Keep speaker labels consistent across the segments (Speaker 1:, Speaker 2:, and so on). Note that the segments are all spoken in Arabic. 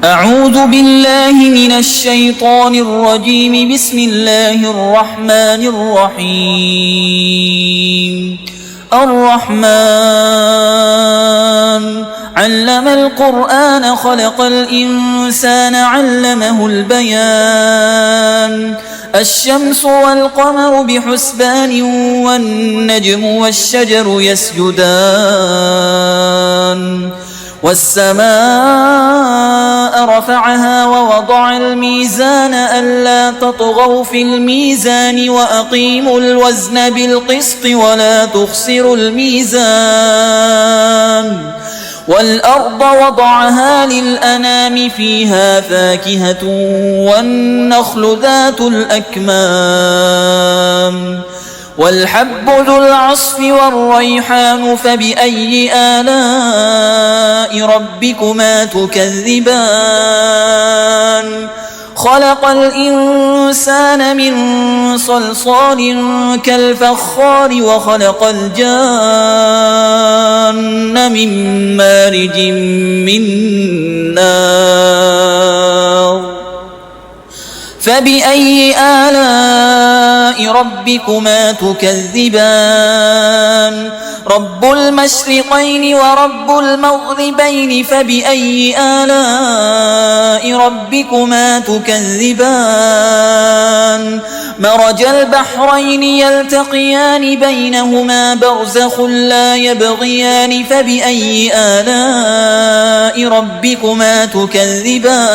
Speaker 1: أعوذ بالله من الشيطان الرجيم. بسم الله الرحمن الرحيم. الرحمن علم القرآن خلق الإنسان علمه البيان. الشمس والقمر بحسبان والنجم والشجر يسجدان. والسماء رفعها ووضع الميزان ألا تطغوا في الميزان وأقيموا الوزن بالقسط ولا تخسروا الميزان. والأرض وضعها للأنام فيها فاكهة والنخل ذات الأكمام والحب ذو العصف والريحان. فبأي آلاء ربكما تكذبان؟ خلق الإنسان من صلصال كالفخار وخلق الجان من مارج من نار. فبأي آلاء ربكما تكذبان؟ رب المشرقين ورب المغربين. فبأي آلاء ربكما تكذبان؟ مرج البحرين يلتقيان بينهما برزخ لا يبغيان. فبأي آلاء ربكما تكذبان؟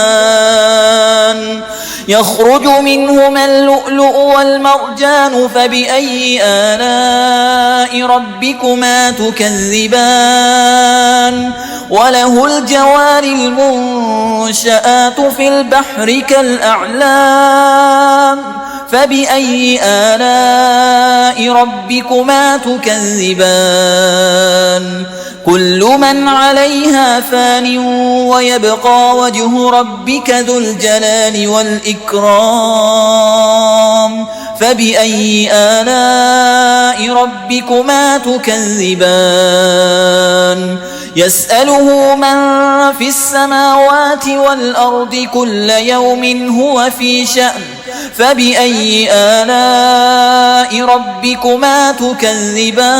Speaker 1: يخرج منهما اللؤلؤ والمرجان. فبأي آلاء ربكما تكذبان؟ وله الجوار المنشآت في البحر كالأعلام. فبأي آلاء ربكما تكذبان؟ كل من عليها فان ويبقى وجه ربك ذو الجلال والإكرام. فبأي آلاء ربكما تكذبان؟ يسأله من في السماوات والأرض كل يوم هو في شأن. فبأي آلاء ربكما تكذبان؟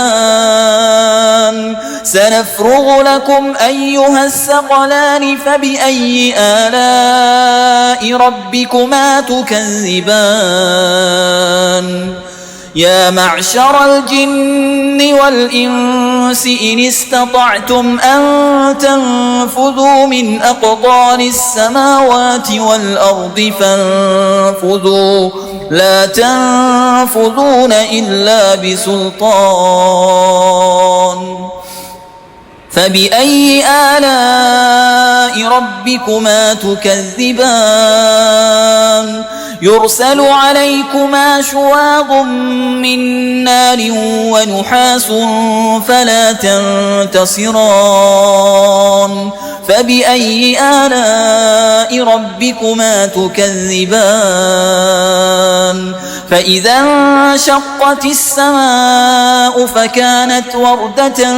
Speaker 1: سنفرغ لكم أيها الثقلان. فبأي آلاء ربكما تكذبان؟ يا معشر الجن والإنس إن استطعتم أن تنفذوا من أقطار السماوات والأرض فانفذوا لا تنفذون إلا بسلطان. فبأي آلاء ربكما تكذبان؟ يرسل عليكما شواظ من نار ونحاس فلا تنتصران. فبأي آلاء ربكما تكذبان؟ فإذا انشقت السماء فكانت وردة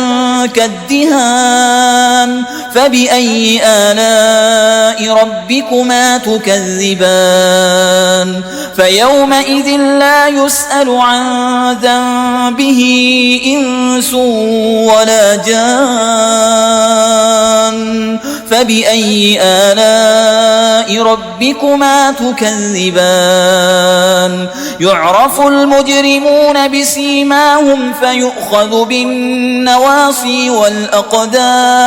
Speaker 1: كالدهان. فبأي آلاء ربكما تكذبان؟ فيومئذ لا يسأل عن ذنبه إنس ولا جان. فبأي آلاء ربكما تكذبان؟ يعرف المجرمون بسيماهم فيؤخذ بالنواصي والأقدام.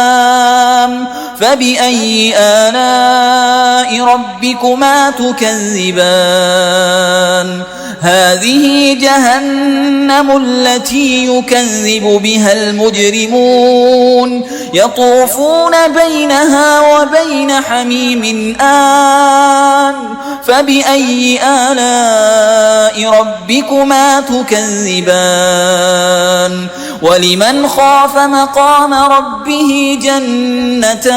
Speaker 1: فبأي آلاء ربكما تكذبان؟ هذه جهنم التي يكذب بها المجرمون يطوفون بينها وبين حميم آن. فبأي آلاء ربكما تكذبان؟ ولمن خاف مقام ربه جنتان.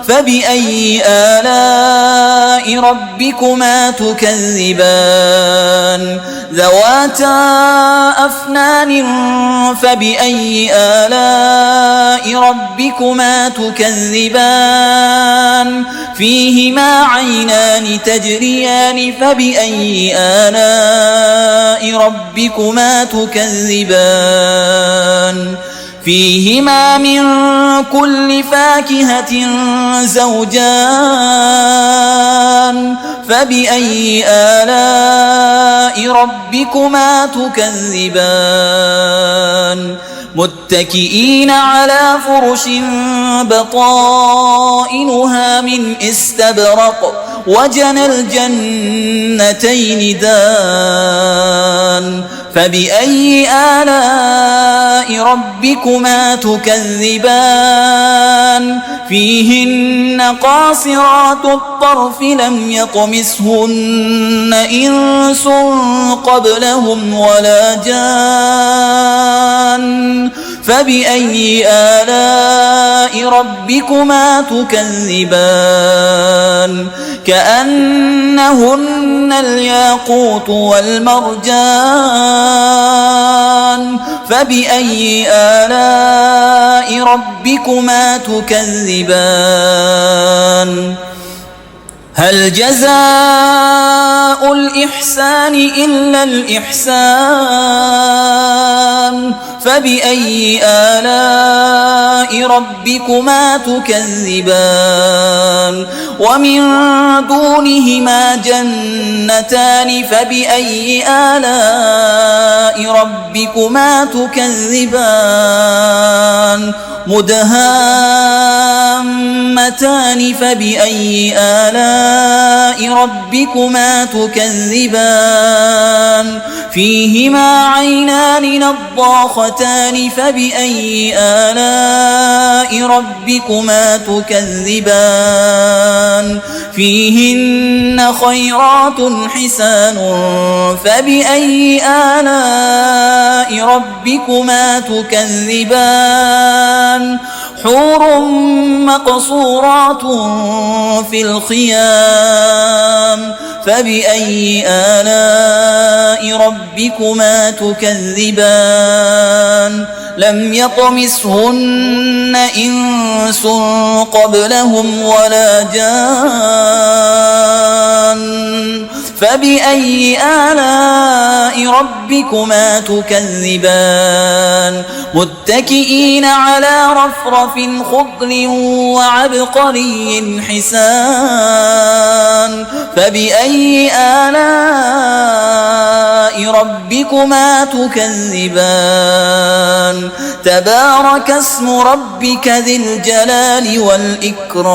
Speaker 1: فبأي آلاء ربكما تكذبان ذواتا أفنان فبأي آلاء ربكما تكذبان فيهما عينان تجريان فبأي آلاء ربكما تكذبان فيهما من كل فاكهة زوجان فبأي آلاء ربكما تكذبان متكئين على فرش بطائنها من استبرق وجنى الجنتين دان فبأي آلاء ربكما تكذبان فيهن قاصرات الطرف لم يطمثهن إنس قبلهم ولا جان فبأي آلاء ربكما تكذبان كأنهن الياقوت والمرجان فبأي آلاء ربكما تكذبان هل جزاء الإحسان إلا الإحسان فبأي آلاء ربكما تكذبان ومن دونهما جنتان فبأي آلاء ربكما تكذبان مدهامتان فبأي آلاء ربكما تكذبان فيهما عينان نضاختان فبأي آلاء ربكما تكذبان فيهن خيرات حسان فبأي آلاء ربكما تكذبان حور مقصورات في الخيام فبأي آلاء ربكما تكذبان لم يطمثهن إنس قبلهم ولا جان فبأي آلاء ربكما تكذبان متكئين على رفرف خضر وعبقري حسان فبأي آلاء ربكما تكذبان تبارك اسم ربك ذي الجلال والإكرام